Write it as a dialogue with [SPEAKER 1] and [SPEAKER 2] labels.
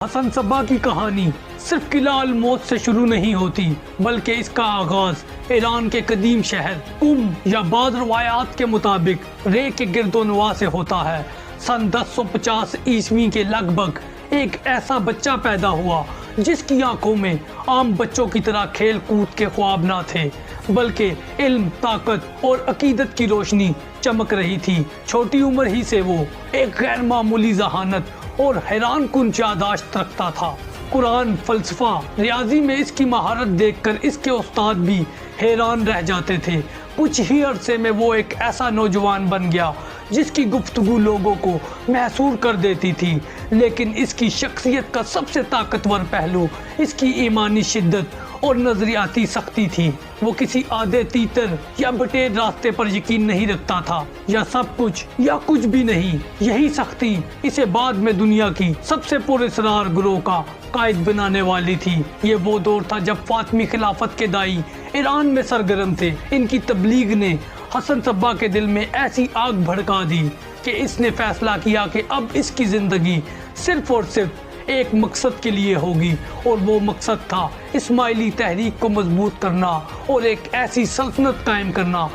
[SPEAKER 1] حسن صبا کی کہانی صرف قلعہ الموت سے شروع نہیں ہوتی، بلکہ اس کا آغاز ایران کے قدیم شہر قم یا بعض روایات کے مطابق رے کے گرد و نواح سے ہوتا ہے۔ سن 1050 عیسوی کے لگ بھگ ایک ایسا بچہ پیدا ہوا جس کی آنکھوں میں عام بچوں کی طرح کھیل کود کے خواب نہ تھے، بلکہ علم، طاقت اور عقیدت کی روشنی چمک رہی تھی۔ چھوٹی عمر ہی سے وہ ایک غیر معمولی ذہانت اور حیران کن یادداشت رکھتا تھا۔ قرآن، فلسفہ، ریاضی میں اس کی مہارت دیکھ کر اس کے استاد بھی حیران رہ جاتے تھے۔ کچھ ہی عرصے میں وہ ایک ایسا نوجوان بن گیا جس کی گفتگو لوگوں کو محصور کر دیتی تھی، لیکن اس کی شخصیت کا سب سے طاقتور پہلو اس کی ایمانی شدت اور نظریاتی سختی تھی۔ وہ کسی آدھے تیتر یا بٹیر راستے پر یقین نہیں رکھتا تھا، یا سب کچھ یا کچھ بھی نہیں۔ یہی سختی اسے بعد میں دنیا کی سب سے پراسرار گروہ کا قائد بنانے والی تھی۔ یہ وہ دور تھا جب فاطمی خلافت کے داعی ایران میں سرگرم تھے۔ ان کی تبلیغ نے حسن صبا کے دل میں ایسی آگ بھڑکا دی کہ اس نے فیصلہ کیا کہ اب اس کی زندگی صرف اور صرف ایک مقصد کے لیے ہوگی، اور وہ مقصد تھا اسماعیلی تحریک کو مضبوط کرنا اور ایک ایسی سلطنت قائم کرنا